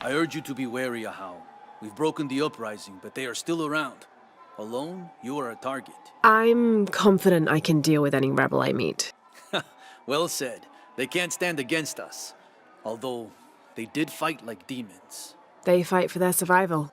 I urge you to be wary, Ahau. We've broken the uprising, but they are still around. Alone, you are a target. I'm confident I can deal with any rebel I meet. Well said. They can't stand against us. Although, they did fight like demons. They fight for their survival.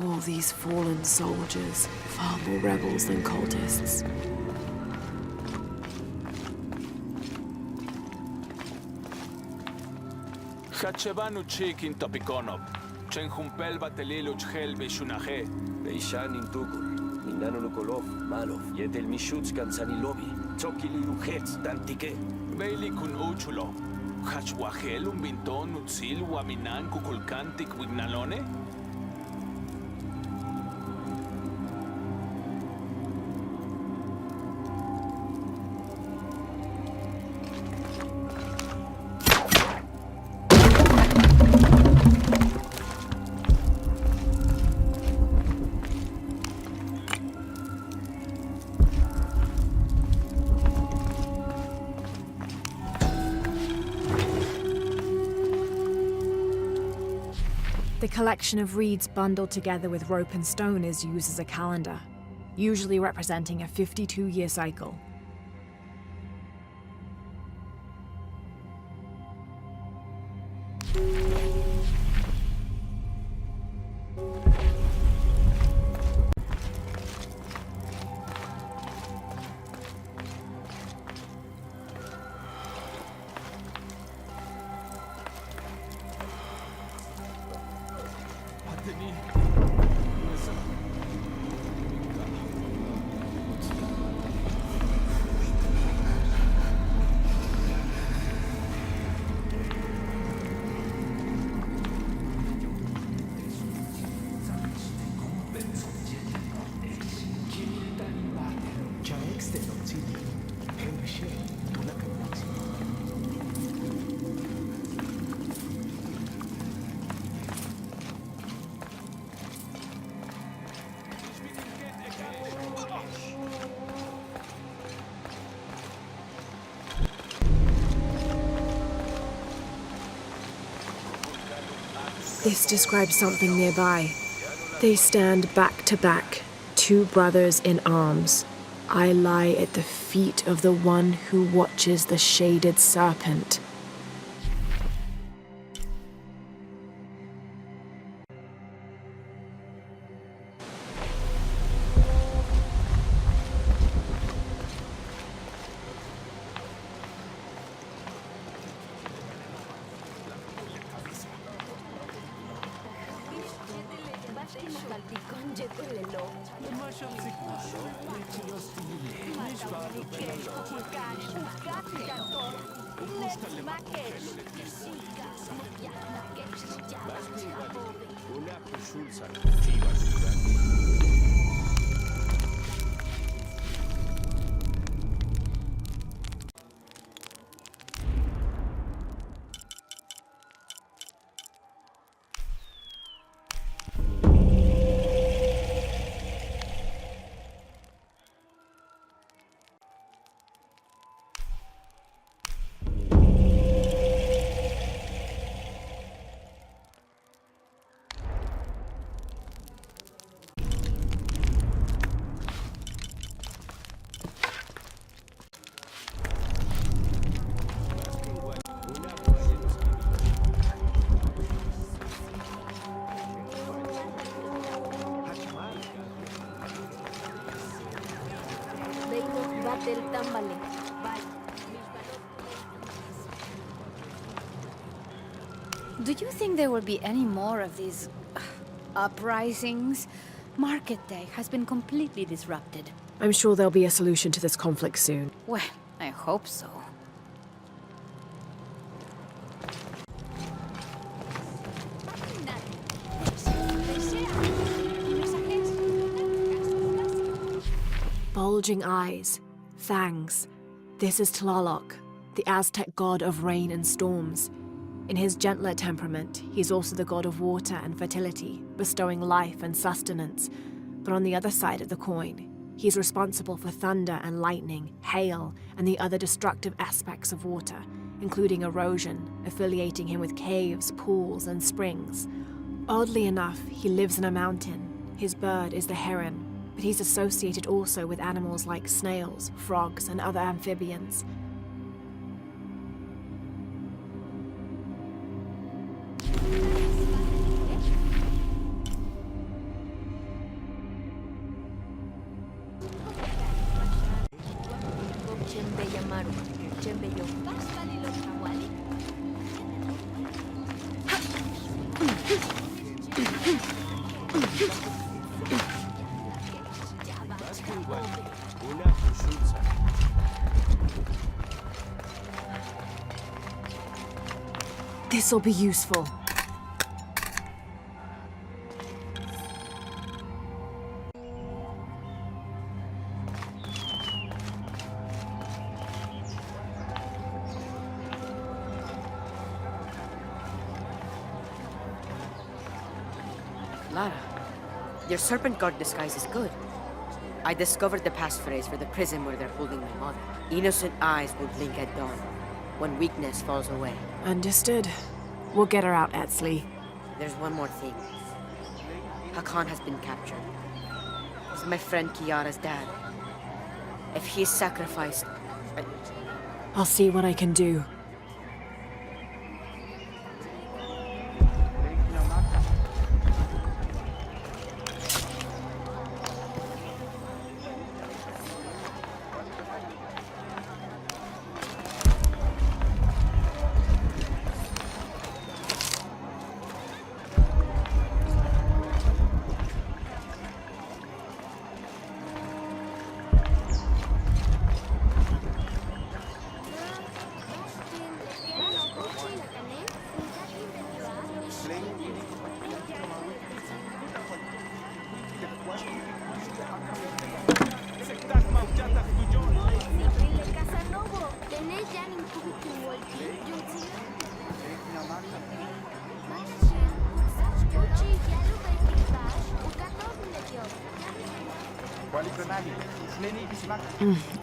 All these fallen soldiers, far more rebels than cultists. Hatchebanu chikin topikonop. Chenjumpel batelilu chhel bishunaje. Beishan intukul. Minanulukolov, Malov, Yetel Mishutskan Sanilobi, Tsokili Luhetz, Dantike. Beili kun uchulo. Hachwahel un binton utzil waminan kukulkantik wignalone. The collection of reeds bundled together with rope and stone is used as a calendar, usually representing a 52-year cycle. This describes something nearby. They stand back to back, two brothers in arms. I lie at the feet of the one who watches the shaded serpent. Do you think there will be any more of these uprisings? Market Day has been completely disrupted. I'm sure there'll be a solution to this conflict soon. Well, I hope so. Bulging eyes, fangs. This is Tlaloc, the Aztec god of rain and storms. In his gentler temperament, he's also the god of water and fertility, bestowing life and sustenance. But on the other side of the coin, he's responsible for thunder and lightning, hail, and the other destructive aspects of water, including erosion, affiliating him with caves, pools, and springs. Oddly enough, he lives in a mountain. His bird is the heron, but he's associated also with animals like snails, frogs, and other amphibians. This'll be useful. Lara, your serpent guard disguise is good. I discovered the passphrase for the prison where they're holding my mother. Innocent eyes will blink at dawn, when weakness falls away. Understood. We'll get her out, Etzli. There's one more thing. Hakan has been captured. He's my friend Kiara's dad. If he is sacrificed, I'll see what I can do.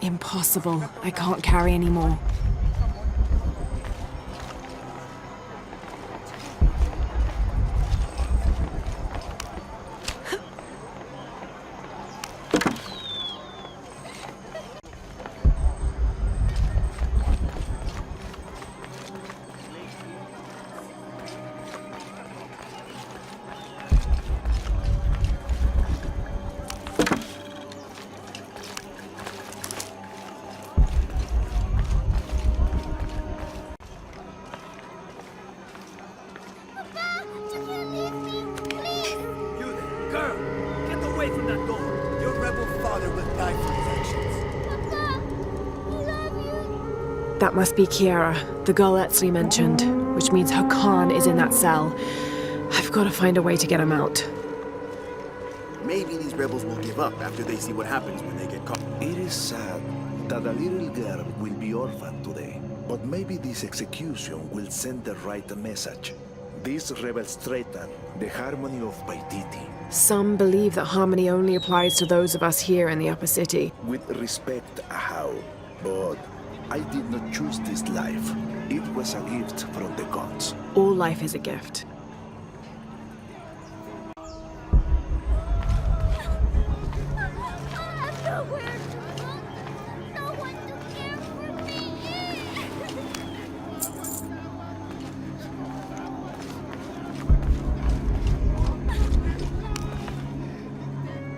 Impossible. I can't carry anymore. That must be Kiara, the girl Etzli mentioned, which means Hakan is in that cell. I've got to find a way to get him out. Maybe these rebels will give up after they see what happens when they get caught. It is sad that a little girl will be orphaned today, but maybe this execution will send the right message. These rebels threaten the harmony of Paititi. Some believe that harmony only applies to those of us here in the upper city. With respect, Ahau, but I did not choose this life. It was a gift from the gods. All life is a gift.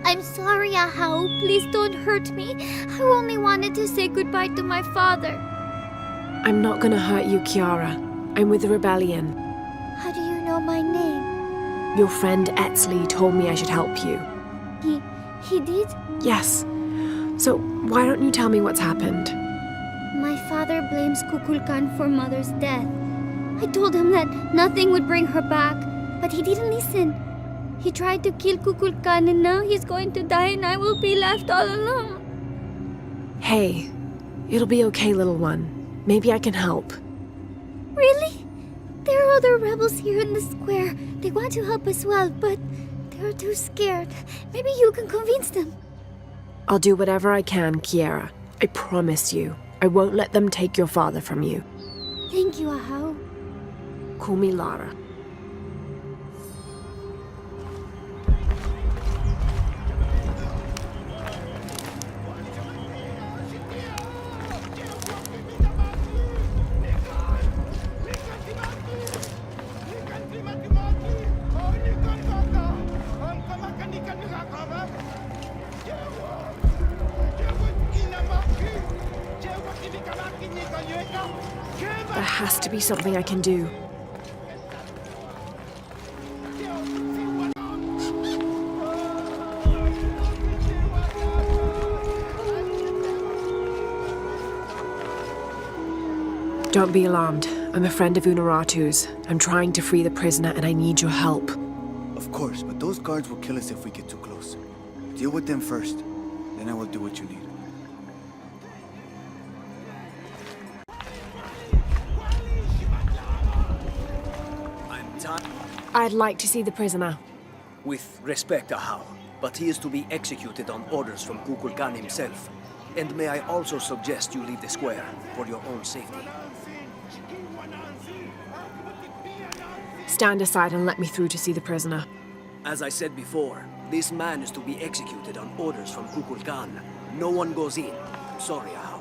I'm sorry, Ahau. Please don't hurt me. I only wanted to say goodbye to my father. I'm not gonna hurt you, Kiara. I'm with the rebellion. How do you know my name? Your friend Etzli told me I should help you. He did? Yes. So why don't you tell me what's happened? My father blames Kukulkan for Mother's death. I told him that nothing would bring her back, but he didn't listen. He tried to kill Kukulkan and now he's going to die and I will be left all alone. Hey, it'll be okay, little one. Maybe I can help. Really? There are other rebels here in the square. They want to help as well, but they're too scared. Maybe you can convince them. I'll do whatever I can, Kiera. I promise you. I won't let them take your father from you. Thank you, Ahau. Call me Lara. There has to be something I can do. Don't be alarmed. I'm a friend of Unuratu's. I'm trying to free the prisoner and I need your help. Of course, but those guards will kill us if we get too close. Deal with them first, then I will do what you need. I'd like to see the prisoner. With respect, Ahau, but he is to be executed on orders from Kukulkan himself. And may I also suggest you leave the square for your own safety. Stand aside and let me through to see the prisoner. As I said before, this man is to be executed on orders from Kukulkan. No one goes in. Sorry, Ahau.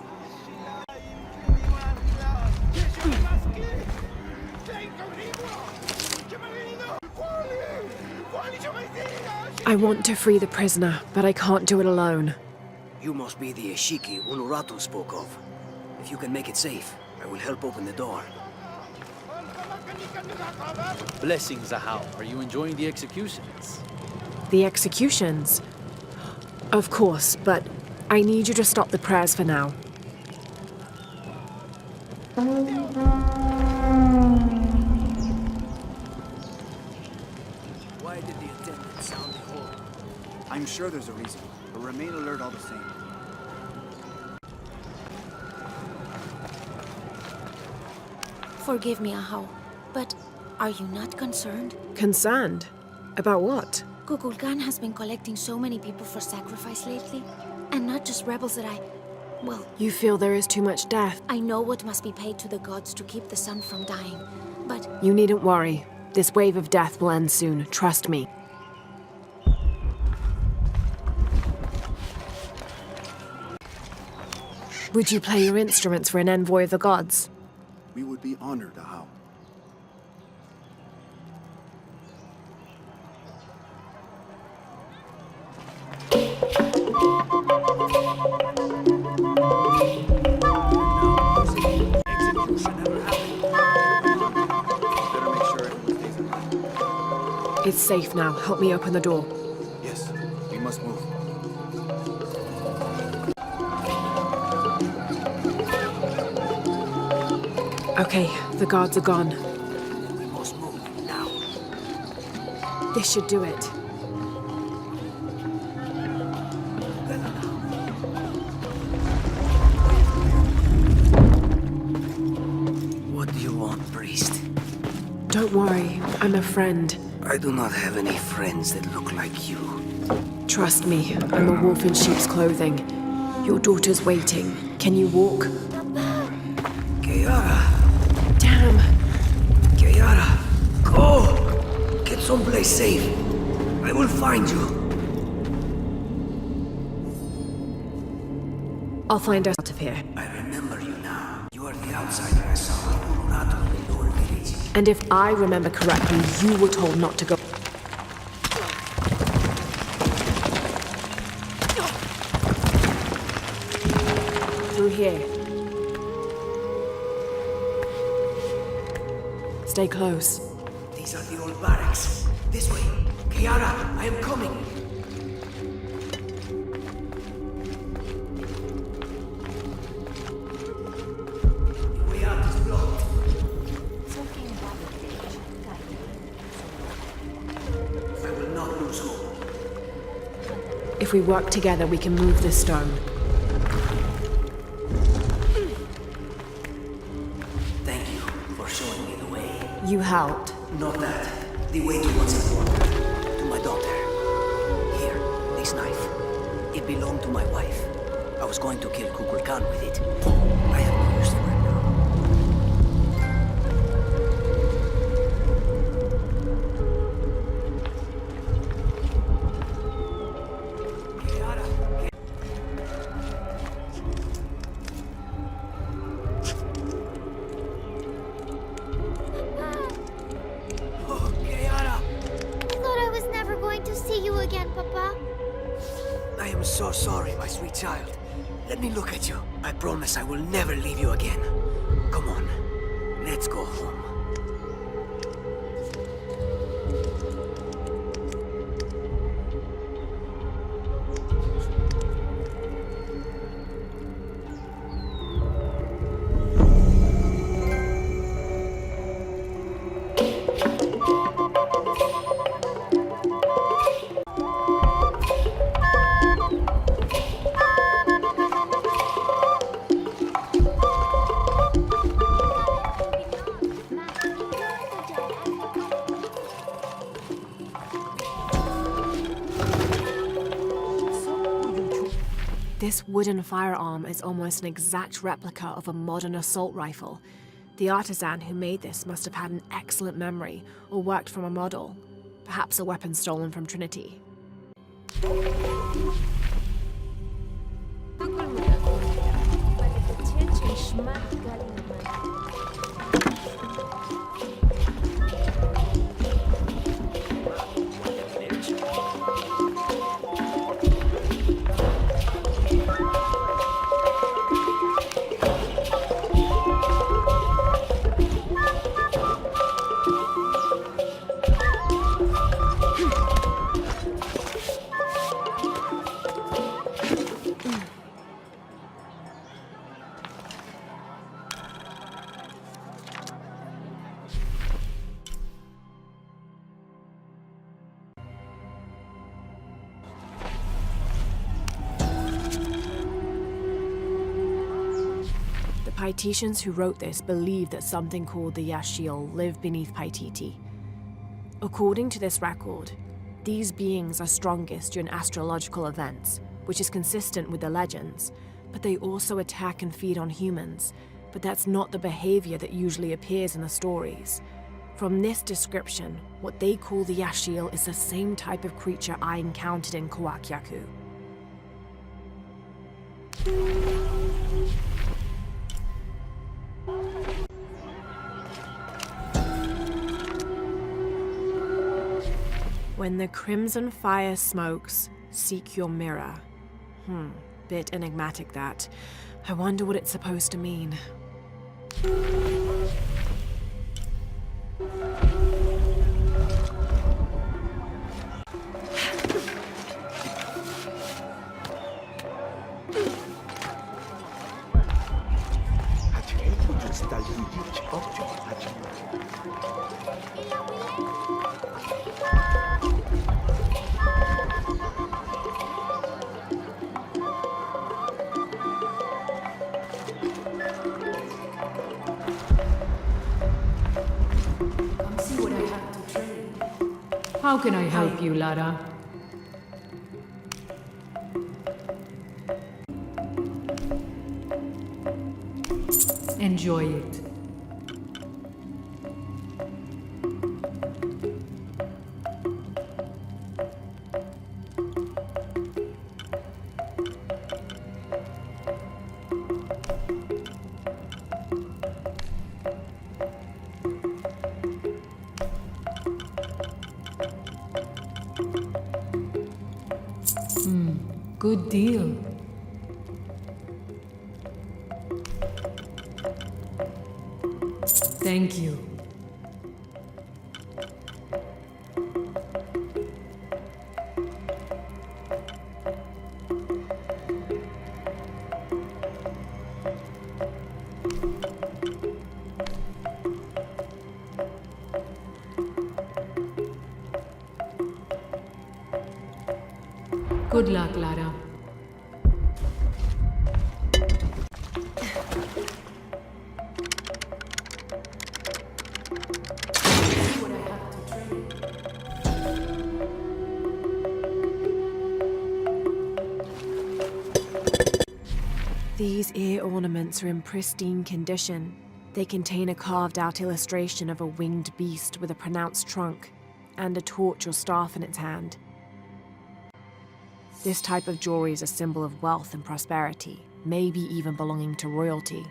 I want to free the prisoner, but I can't do it alone. You must be the Eshiki Unuratu spoke of. If you can make it safe, I will help open the door. Blessings, Ahau. Are you enjoying the executions? The executions? Of course, but I need you to stop the prayers for now. Why did the attendant sound the horn? I'm sure there's a reason, but remain alert all the same. Forgive me, Ahau, but are you not concerned? Concerned? About what? Kukulkan has been collecting so many people for sacrifice lately. And not just rebels that well, You feel there is too much death? I know what must be paid to the gods to keep the sun from dying, but You needn't worry. This wave of death will end soon, trust me. Would you play your instruments for an envoy of the gods? We would be honored, Ahau. It's safe now. Help me open the door. Yes, we must move. Okay, the guards are gone. We must move now. This should do it. What do you want, priest? Don't worry, I'm a friend. I do not have any friends that look like you. Trust me, I'm a wolf in sheep's clothing. Your daughter's waiting. Can you walk? Kiara! Damn! Kiara! Go! Get someplace safe. I will find you. I'll find us out of here. I remember you now. You are the outsider I saw in Unuratu in the old village. And if I remember correctly, you were told not to go. Through here. Stay close. These are the old barracks. This way. Kiara, I am coming. The way out is blocked. I will not lose hope. If we work together, we can move this stone. You helped. Not that. The way to what's important. To my daughter. Here, this knife. It belonged to my wife. I was going to kill Kukulkan with it. I have no use for it now. I thought I was never going to see you again, Papa. I am so sorry, my sweet child. Let me look at you. I promise I will never leave you again. Come on, let's go home. This wooden firearm is almost an exact replica of a modern assault rifle. The artisan who made this must have had an excellent memory or worked from a model, perhaps a weapon stolen from Trinity. The Paititians who wrote this believed that something called the Yashiel lived beneath Paititi. According to this record, these beings are strongest during astrological events, which is consistent with the legends, but they also attack and feed on humans, but that's not the behavior that usually appears in the stories. From this description, what they call the Yashiel is the same type of creature I encountered in Kawakyaku. When the crimson fire smokes, seek your mirror. Bit enigmatic that. I wonder what it's supposed to mean. How can I help you, Lara? Enjoy it. Good deal. Thank you. Good luck, Lara. These ear ornaments are in pristine condition. They contain a carved-out illustration of a winged beast with a pronounced trunk and a torch or staff in its hand. This type of jewelry is a symbol of wealth and prosperity, maybe even belonging to royalty.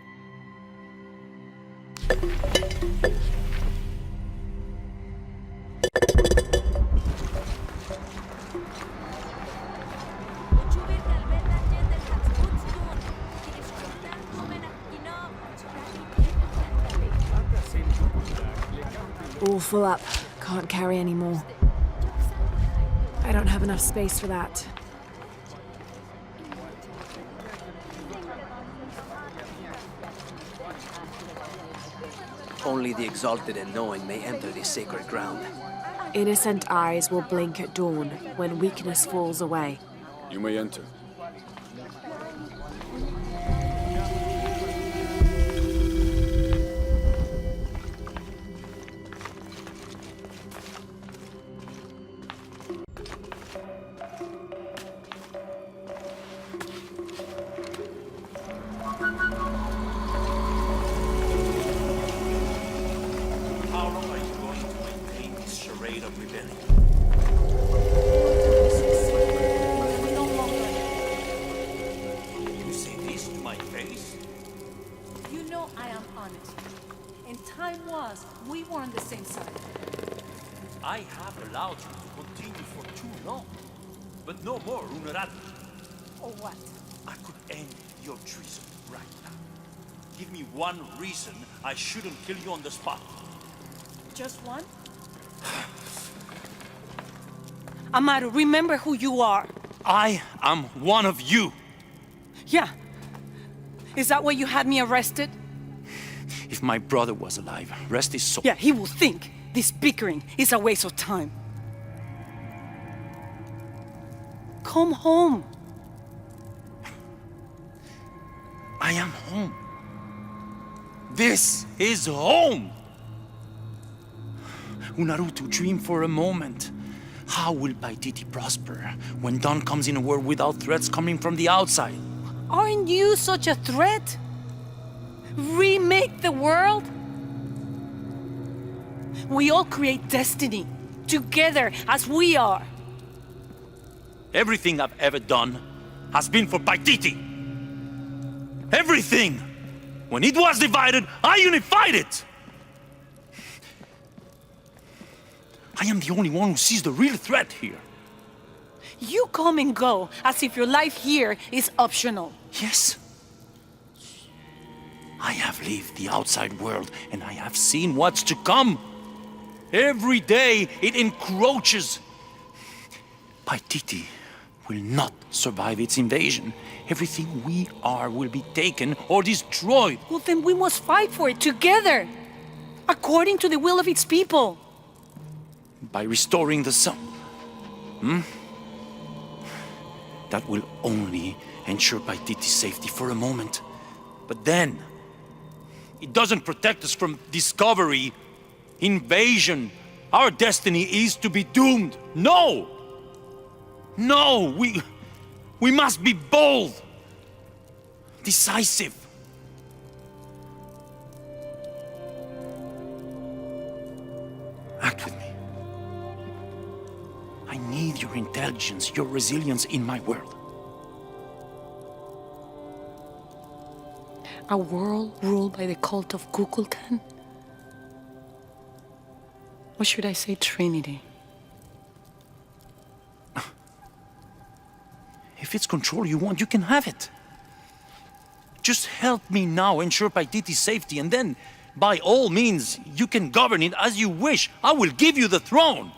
All full up. Can't carry any more. I don't have enough space for that. Only the exalted and knowing may enter this sacred ground. Innocent eyes will blink at dawn when weakness falls away. You may enter. How long are you going to maintain this charade of rebellion? You say this to my face? You know I am honest. And time was, we were on the same side. I have allowed you to continue for too long. But no more, Runarati. Or what? I could end your treason right now. Give me one reason I shouldn't kill you on the spot. Just one? Amaru, remember who you are. I am one of you. Yeah. Is that why you had me arrested? If my brother was alive, rest his soul. Yeah, he will think this bickering is a waste of time. Come home. I am home. This is home. Unarutu, dream for a moment. How will Paititi prosper when Dawn comes in a world without threats coming from the outside? Aren't you such a threat? Remake the world? We all create destiny, together as we are. Everything I've ever done has been for Paititi. Everything! When it was divided, I unified it! I am the only one who sees the real threat here. You come and go as if your life here is optional. Yes. I have lived the outside world and I have seen what's to come. Every day it encroaches. Paititi will not survive its invasion. Everything we are will be taken or destroyed. Well, then we must fight for it together, according to the will of its people. By restoring the sun. That will only ensure Paititi's safety for a moment. But then, it doesn't protect us from discovery, invasion. Our destiny is to be doomed. No! No! We must be bold, decisive. Act with me. I need your intelligence, your resilience in my world. A world ruled by the cult of Kukulkan? Or should I say Trinity? If it's control you want, you can have it. Just help me now ensure Paititi's safety, and then, by all means, you can govern it as you wish. I will give you the throne.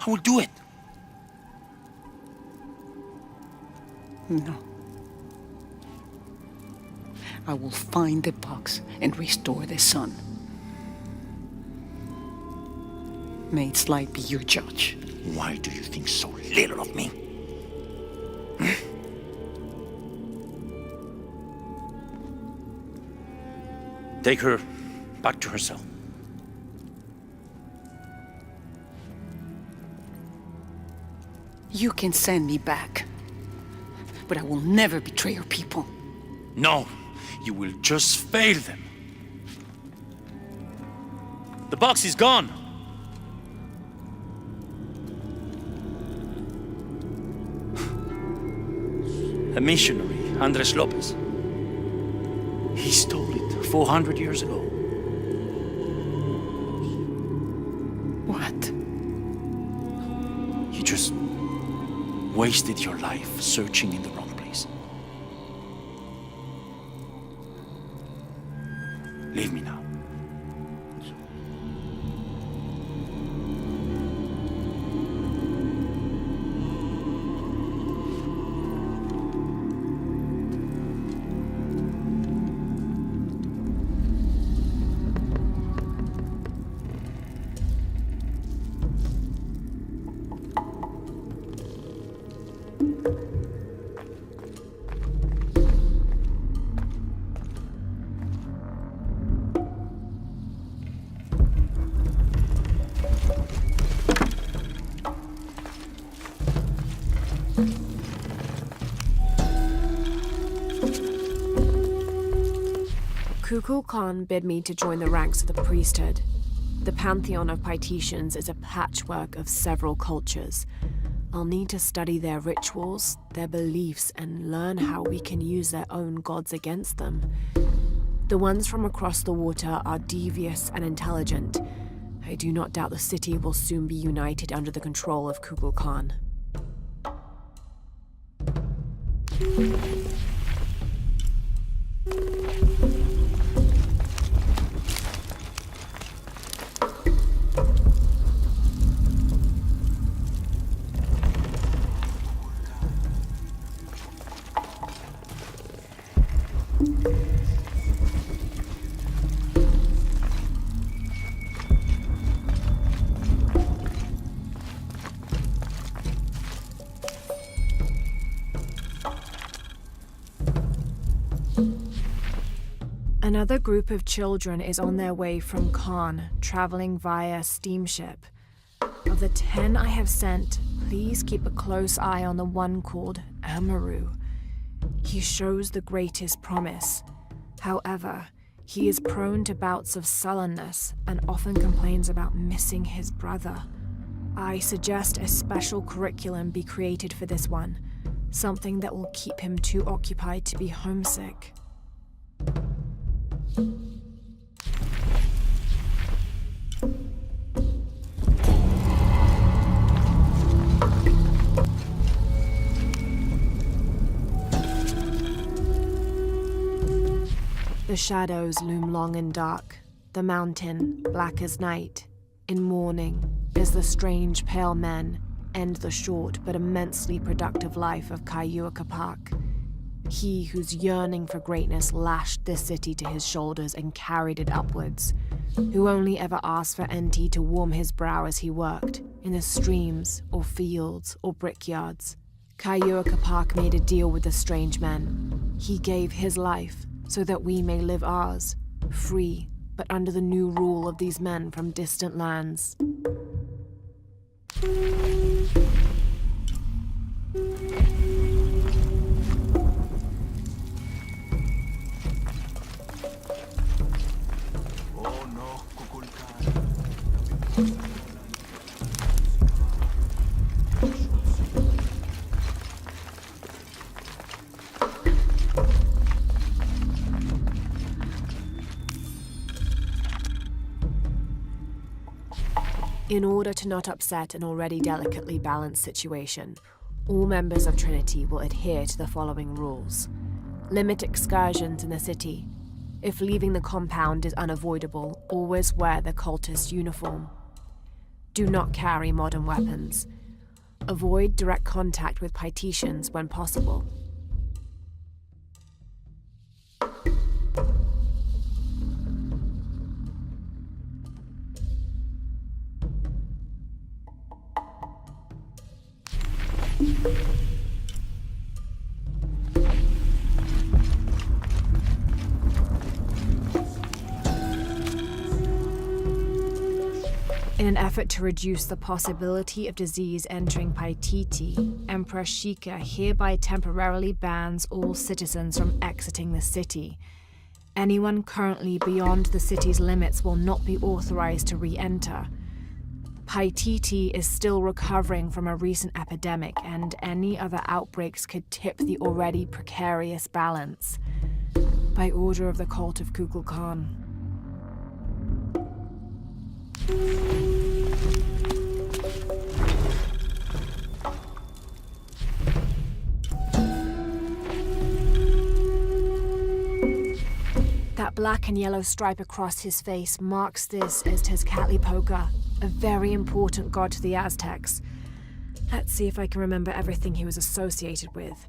I will do it. No. I will find the box and restore the sun. May its light be your judge. Why do you think so little of me? Take her back to her cell. You can send me back, but I will never betray your people. No, you will just fail them. The box is gone. A missionary, Andres Lopez. He stole it 400 years ago. What? You just wasted your life searching in the wrong place. Leave me now. Kukulkan bid me to join the ranks of the priesthood. The pantheon of Paititians is a patchwork of several cultures. I'll need to study their rituals, their beliefs, and learn how we can use their own gods against them. The ones from across the water are devious and intelligent. I do not doubt the city will soon be united under the control of Kukulkan. Another group of children is on their way from Khan, traveling via steamship. Of the 10 I have sent, please keep a close eye on the one called Amaru. He shows the greatest promise. However, he is prone to bouts of sullenness and often complains about missing his brother. I suggest a special curriculum be created for this one, something that will keep him too occupied to be homesick. The shadows loom long and dark, the mountain black as night. In mourning, as the strange pale men end the short but immensely productive life of Kayua Capac. He whose yearning for greatness lashed this city to his shoulders and carried it upwards, who only ever asked for Enti to warm his brow as he worked, in the streams or fields or brickyards. Kayua Capac made a deal with the strange men. He gave his life so that we may live ours, free, but under the new rule of these men from distant lands. In order to not upset an already delicately balanced situation, all members of Trinity will adhere to the following rules. Limit excursions in the city. If leaving the compound is unavoidable, always wear the cultist uniform. Do not carry modern weapons. Avoid direct contact with Paititians when possible. In an effort to reduce the possibility of disease entering Paititi, Emperor Sheikah hereby temporarily bans all citizens from exiting the city. Anyone currently beyond the city's limits will not be authorized to re-enter. Paititi is still recovering from a recent epidemic, and any other outbreaks could tip the already precarious balance. By order of the cult of Kukulkan. That black and yellow stripe across his face marks this as Tezcatlipoca, a very important god to the Aztecs. Let's see if I can remember everything he was associated with.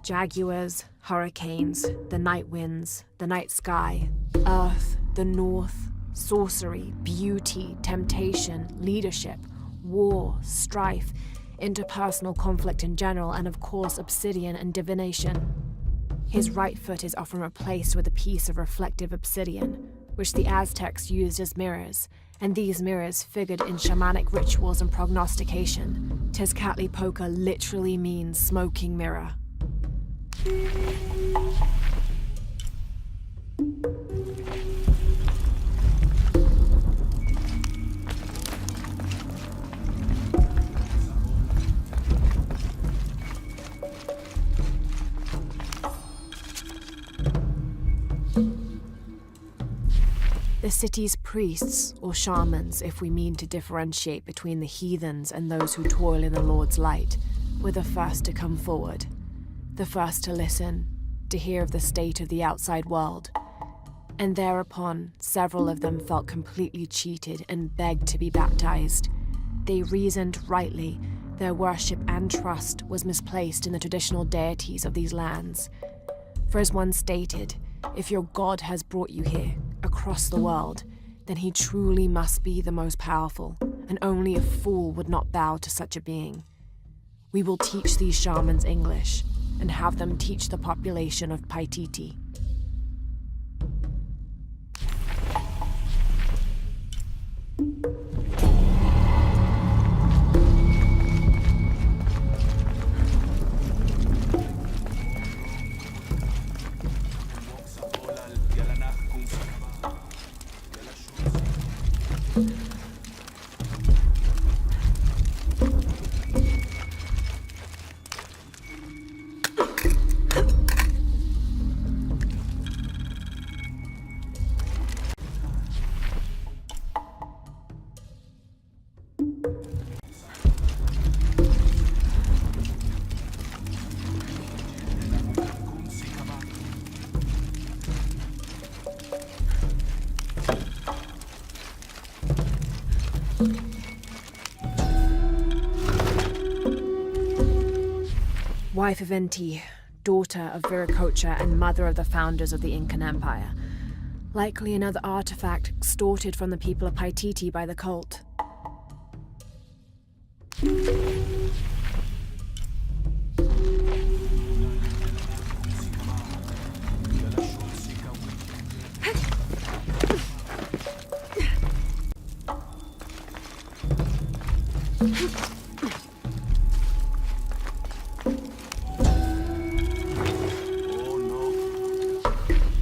Jaguars, hurricanes, the night winds, the night sky, earth, the north, sorcery, beauty, temptation, leadership, war, strife, interpersonal conflict in general, and of course obsidian and divination. His right foot is often replaced with a piece of reflective obsidian, which the Aztecs used as mirrors, and these mirrors figured in shamanic rituals and prognostication. Tezcatlipoca literally means smoking mirror. The city's priests, or shamans, if we mean to differentiate between the heathens and those who toil in the Lord's light, were the first to come forward, the first to listen, to hear of the state of the outside world. And thereupon, several of them felt completely cheated and begged to be baptized. They reasoned rightly their worship and trust was misplaced in the traditional deities of these lands. For as one stated, if your God has brought you here, across the world, then he truly must be the most powerful, and only a fool would not bow to such a being. We will teach these shamans English, and have them teach the population of Paititi. Wife of Inti, daughter of Viracocha and mother of the founders of the Incan Empire. Likely another artifact extorted from the people of Paititi by the cult.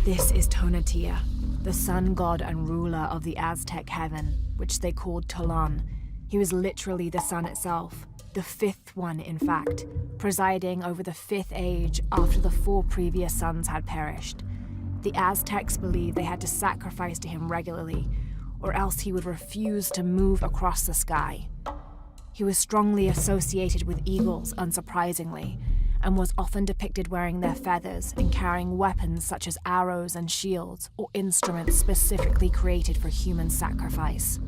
This is Tonatiuh, the sun god and ruler of the Aztec heaven, which they called Tolan. He was literally the sun itself, the fifth one in fact, presiding over the fifth age after the 4 previous suns had perished. The Aztecs believed they had to sacrifice to him regularly, or else he would refuse to move across the sky. He was strongly associated with eagles, unsurprisingly, and was often depicted wearing their feathers and carrying weapons such as arrows and shields, or instruments specifically created for human sacrifice.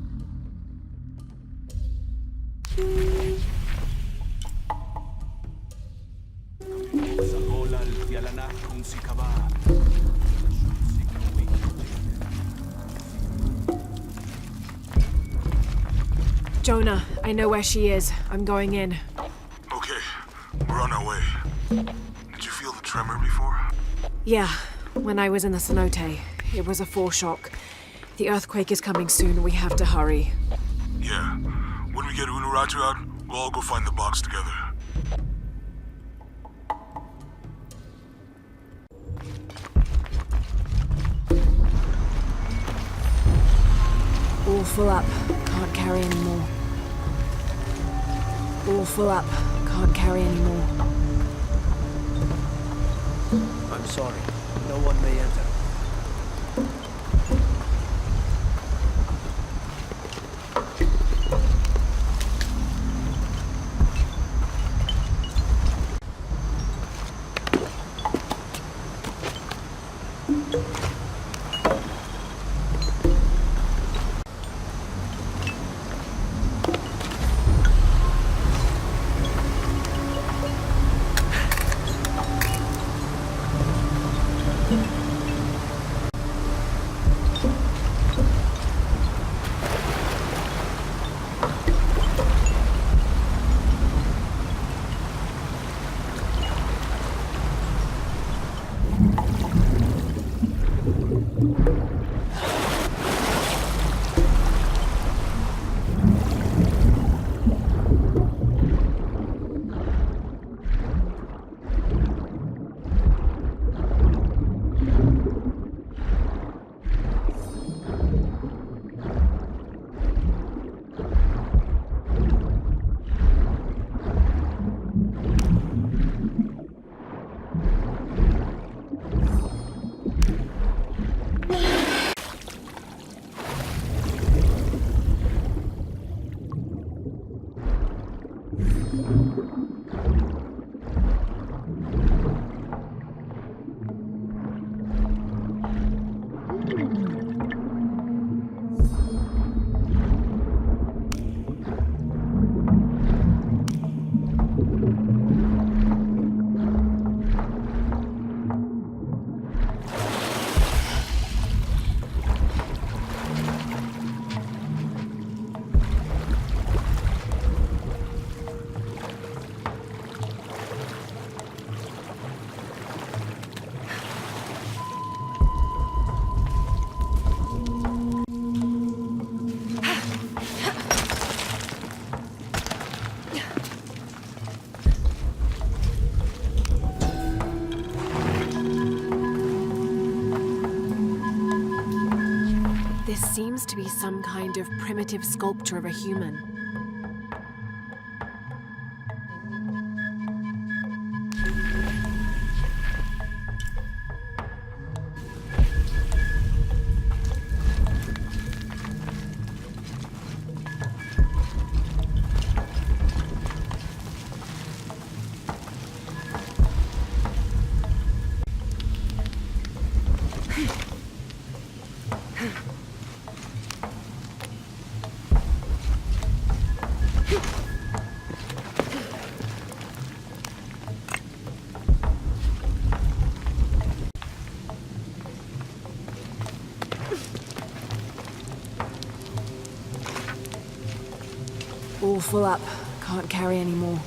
Jonah, I know where she is. I'm going in. Okay, we're on our way. Did you feel the tremor before? Yeah, when I was in the cenote. It was a foreshock. The earthquake is coming soon. We have to hurry. Yeah, Yeah. When we get Unuratu out, we'll all go find the box together. All full up. Can't carry anymore. All full up. Can't carry anymore. I'm sorry. No one may enter. This seems to be some kind of primitive sculpture of a human. All full up. Can't carry anymore.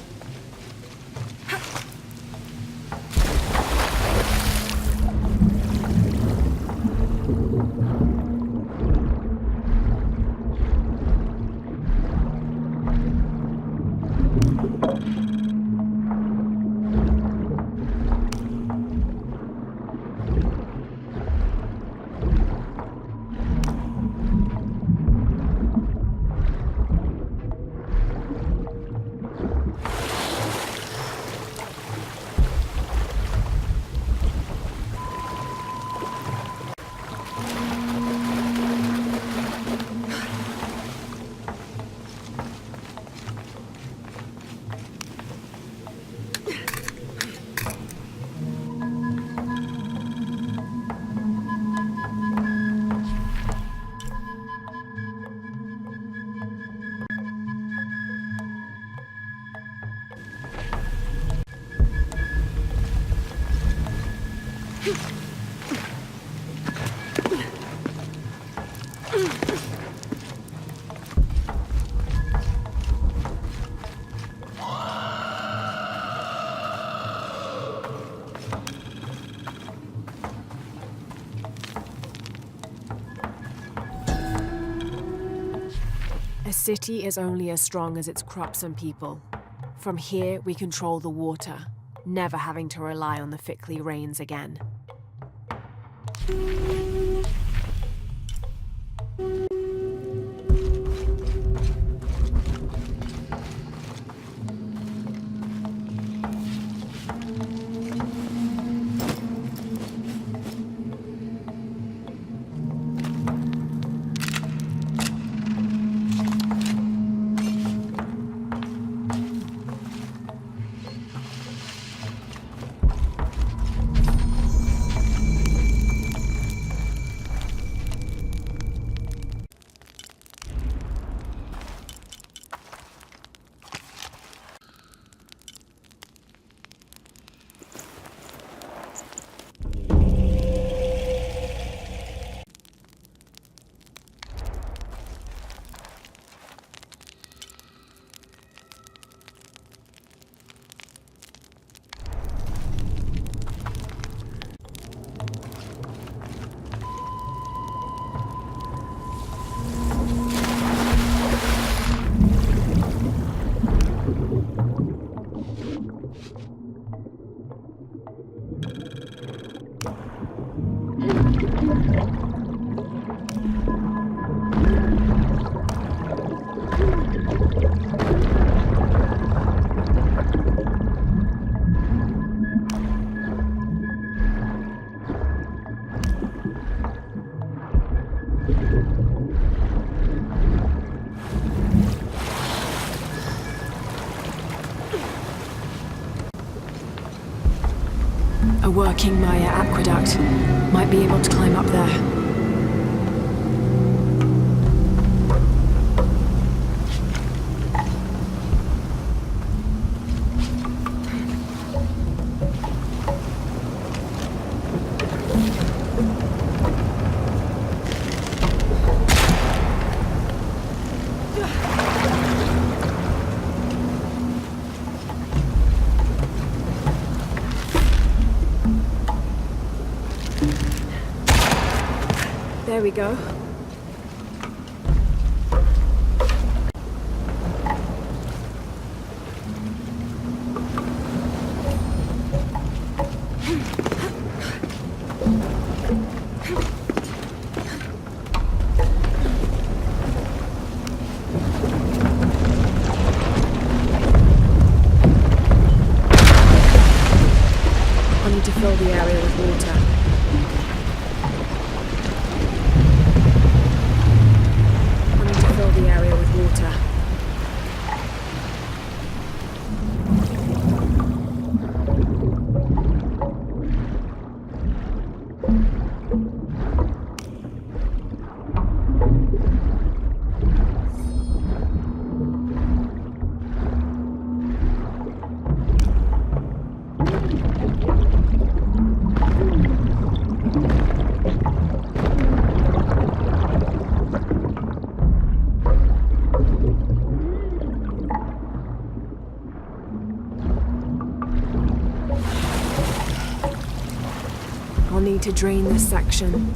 city is only as strong as its crops and people. From here, we control the water, never having to rely on the Fickley rains again. A working Maya aqueduct. Might be able to climb up there. There we go. I need to fill the area with water. The area with water. I'll need to drain this section.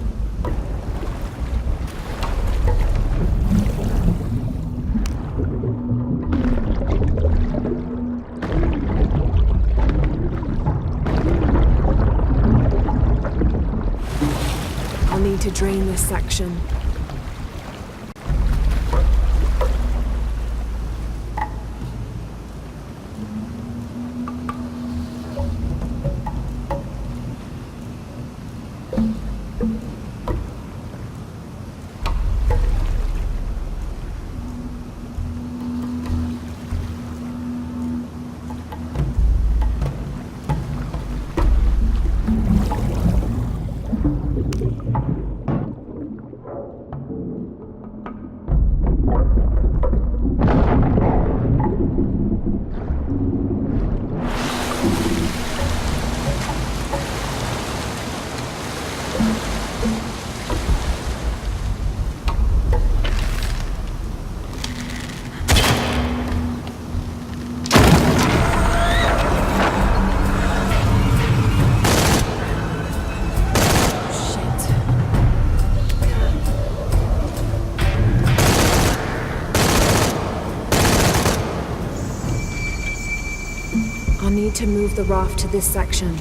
I'll need to drain this section. to move the raft to this section.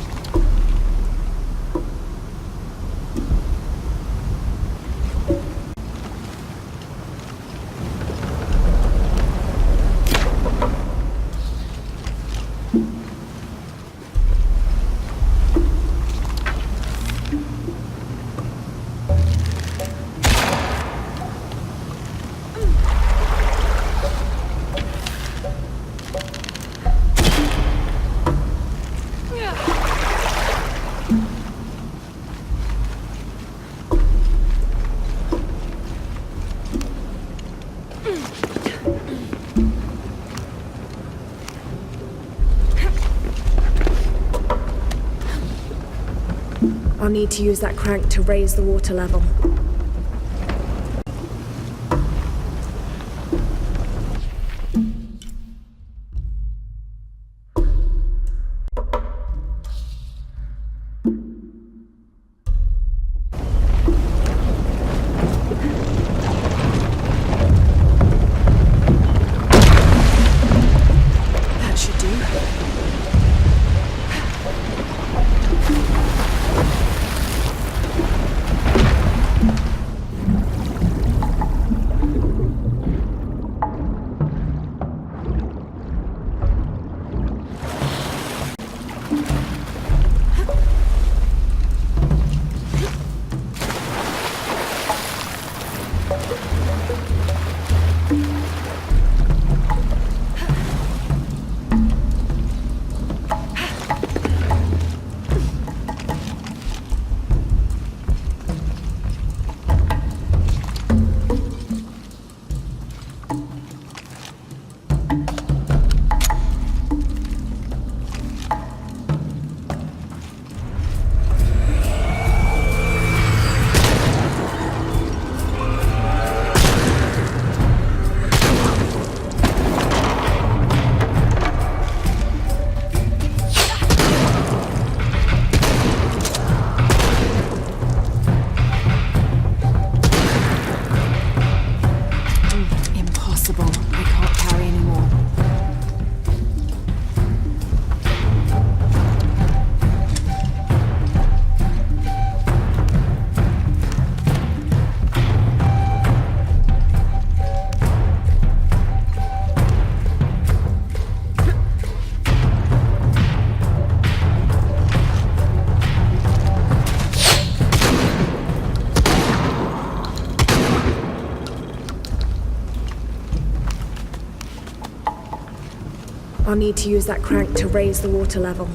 I'll need to use that crank to raise the water level. That should do. I'll need to use that crank to raise the water level.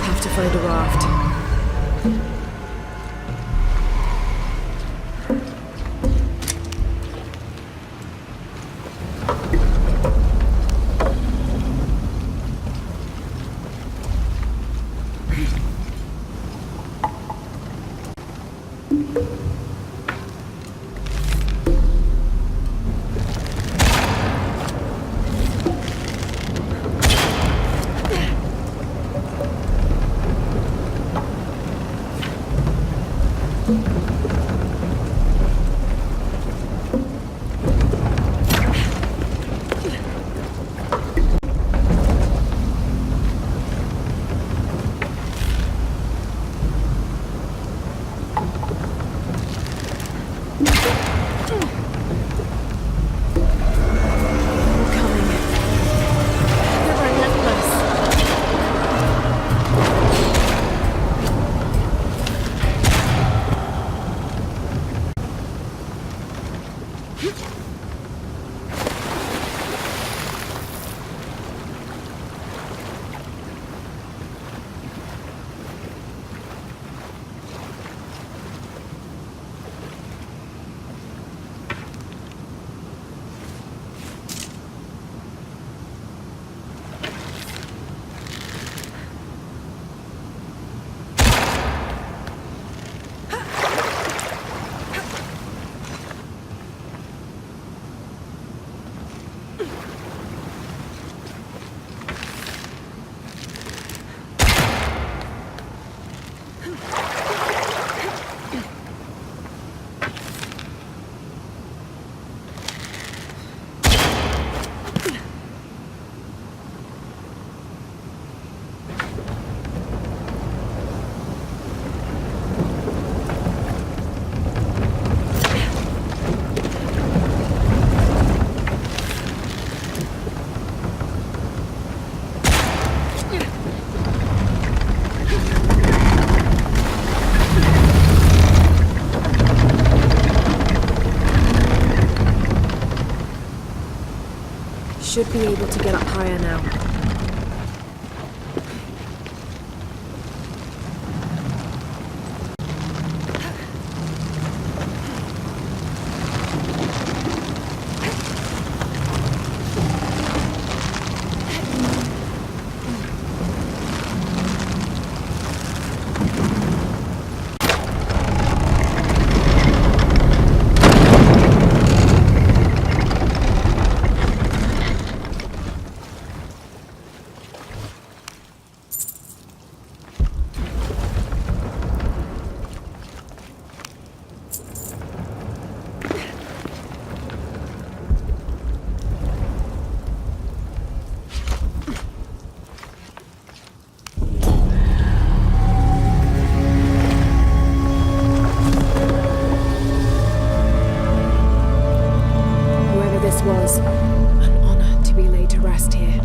Have to find a raft. should be able to get up higher now. Was an honor to be laid to rest here.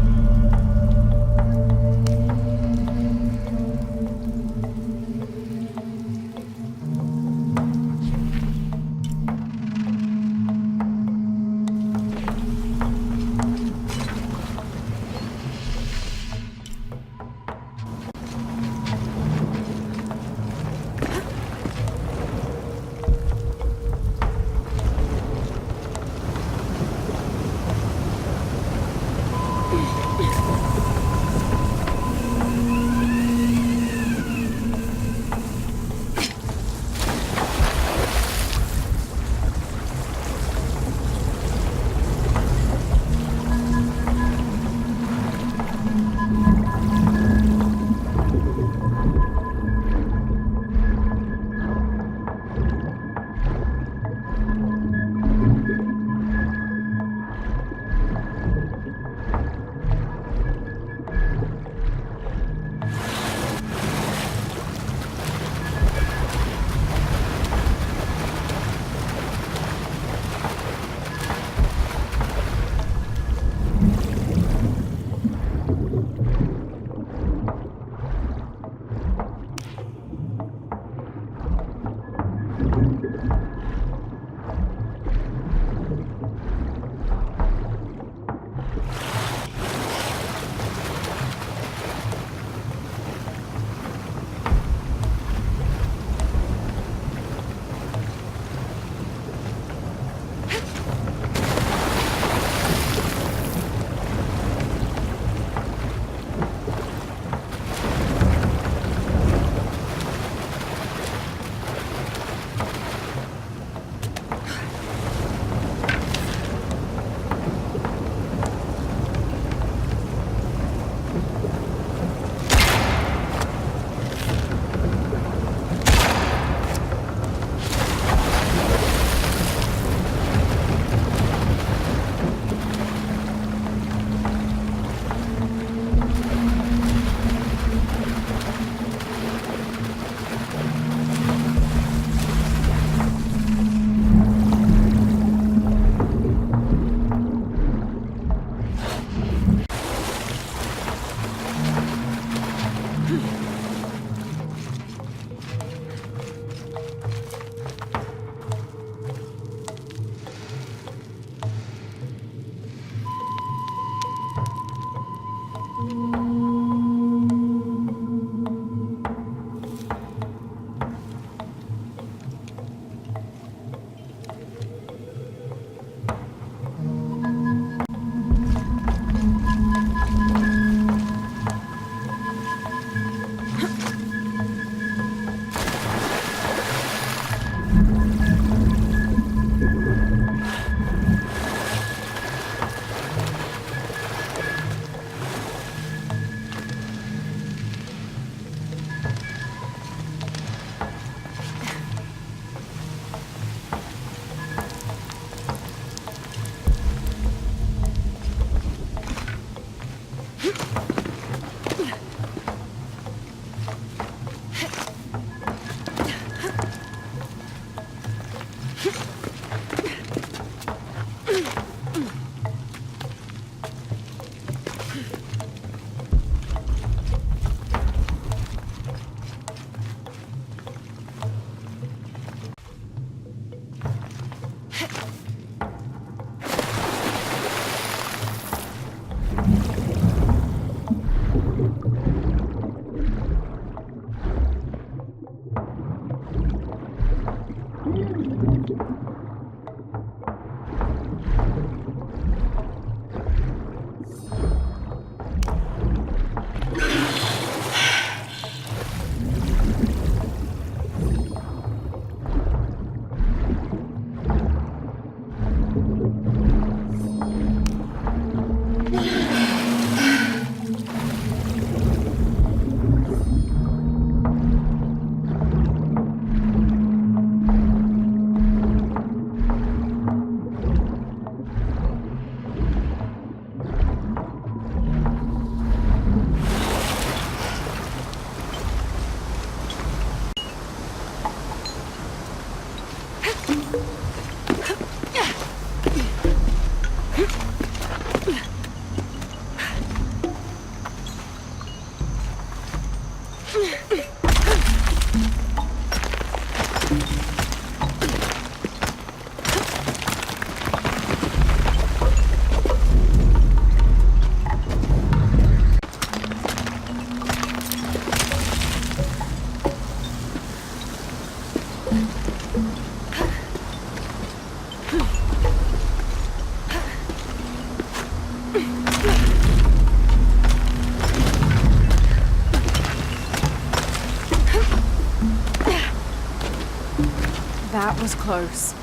That was close.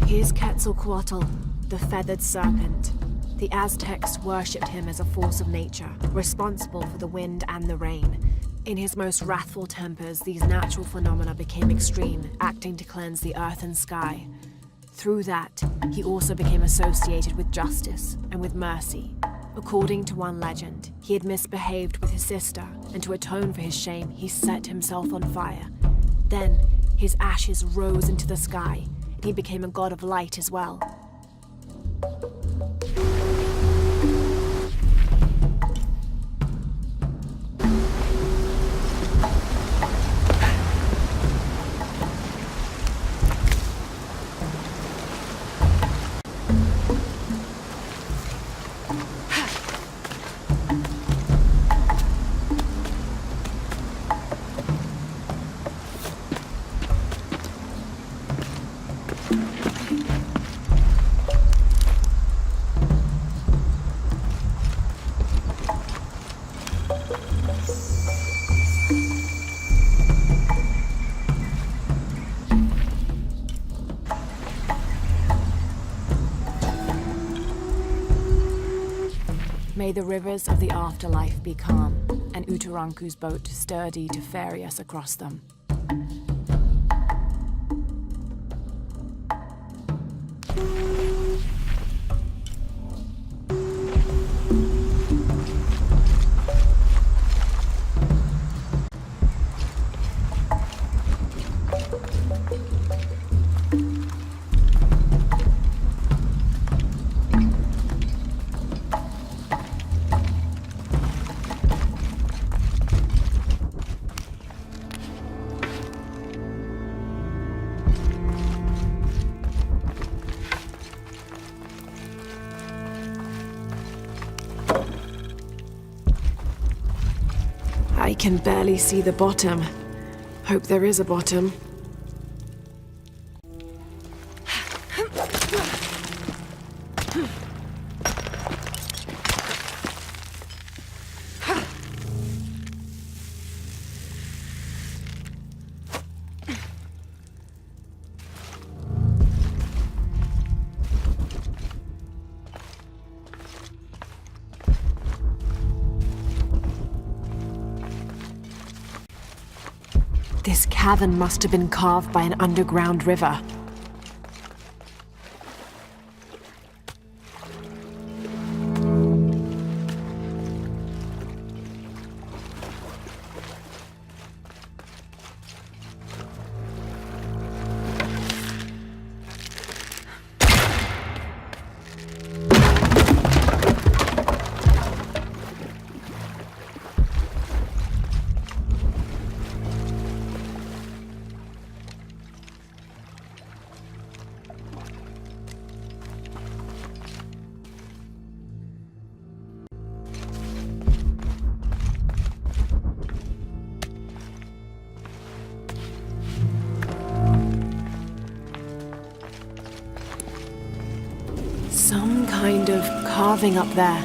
Here's Quetzalcoatl, the feathered serpent. The Aztecs worshipped him as a force of nature, responsible for the wind and the rain. In his most wrathful tempers, these natural phenomena became extreme, acting to cleanse the earth and sky. Through that, he also became associated with justice and with mercy. According to one legend, he had misbehaved with his sister, and to atone for his shame, he set himself on fire. Then, his ashes rose into the sky, and he became a god of light as well. May the rivers of the afterlife be calm, and Utaranku's boat sturdy to ferry us across them. I can barely see the bottom. Hope there is a bottom. This cavern must have been carved by an underground river. Some kind of carving up there.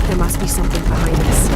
There must be something behind this.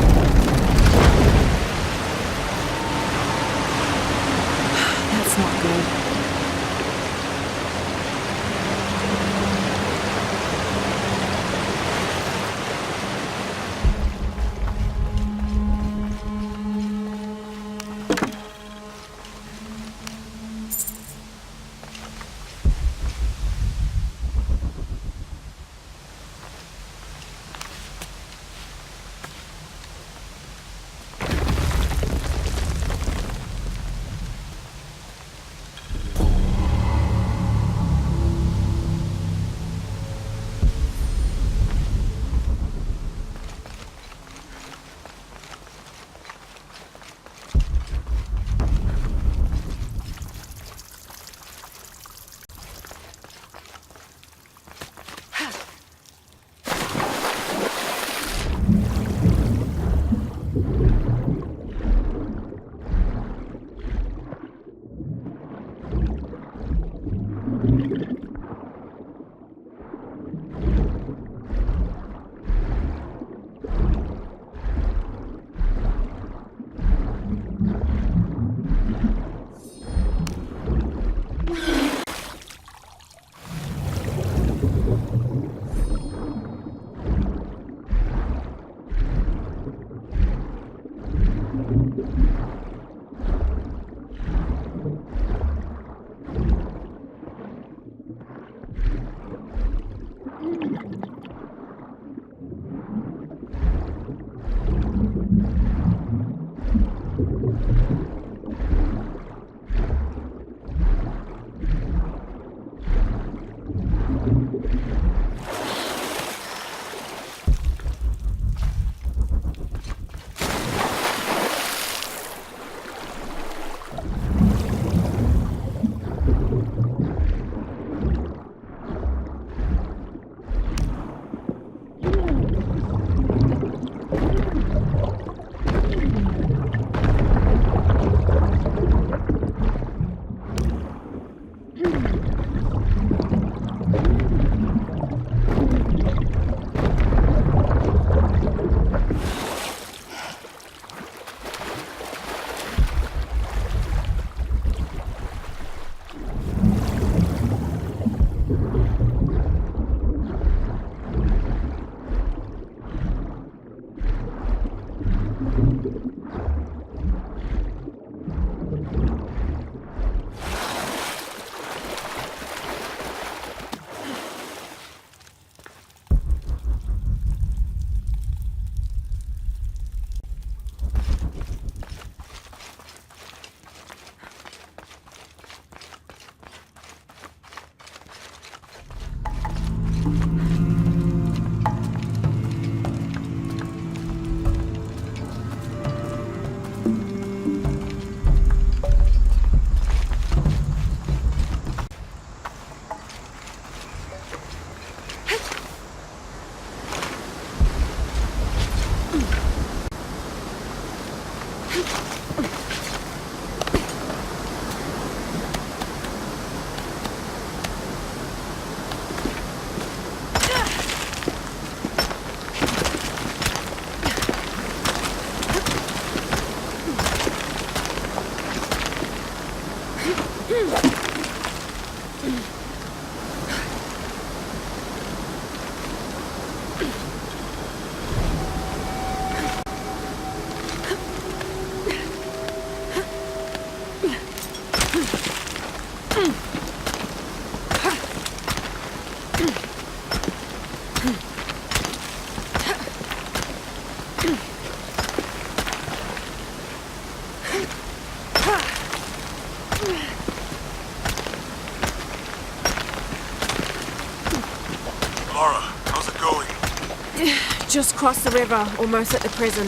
Just crossed the river, almost at the prison.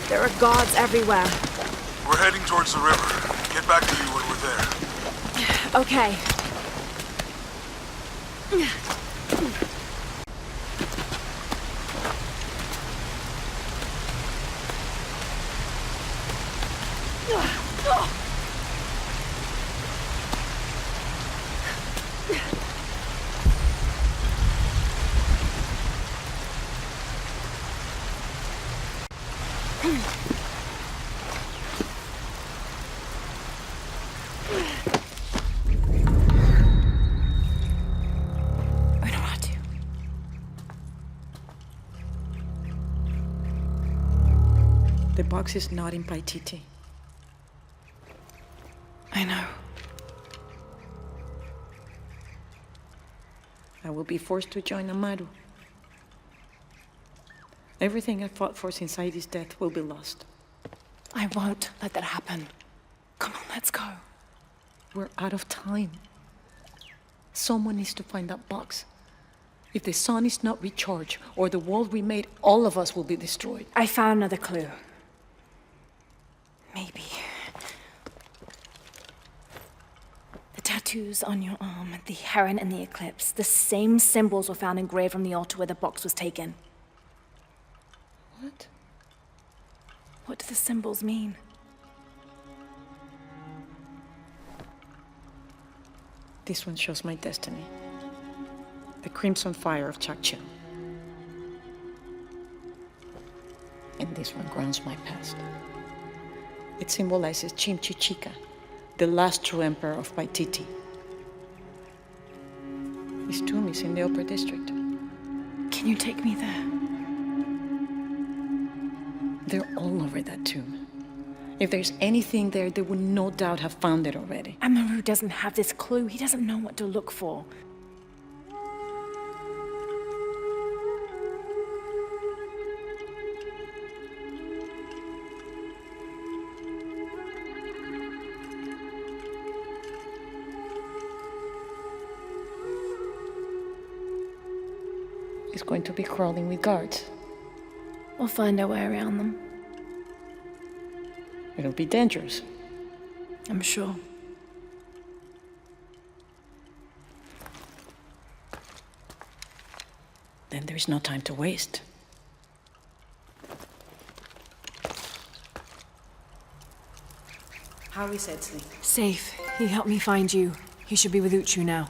There are guards everywhere. We're heading towards the river. Get back to you when we're there. Okay. The box is not in Paititi. I know. I will be forced to join Amaru. Everything I fought for since Aidi's death will be lost. I won't let that happen. Come on, let's go. We're out of time. Someone needs to find that box. If the sun is not recharged, or the world we made, all of us will be destroyed. I found another clue. Maybe. The tattoos on your arm, The heron and the eclipse. The same symbols were found engraved on the altar where the box was taken. What? What do the symbols mean? This one shows my destiny. The crimson fire of Chakchel. And this one grounds my past. It symbolizes Chimchichica, the last true emperor of Paititi. His tomb is in the upper district. can you take me there? They're all over that tomb. If there's anything there, they would no doubt have found it already. Amaru doesn't have this clue. He doesn't know what to look for. It's going to be crawling with guards. We'll find our way around them. It'll be dangerous. I'm sure. Then there's no time to waste. How is Edsley? Safe. He helped me find you. He should be with Uchu now.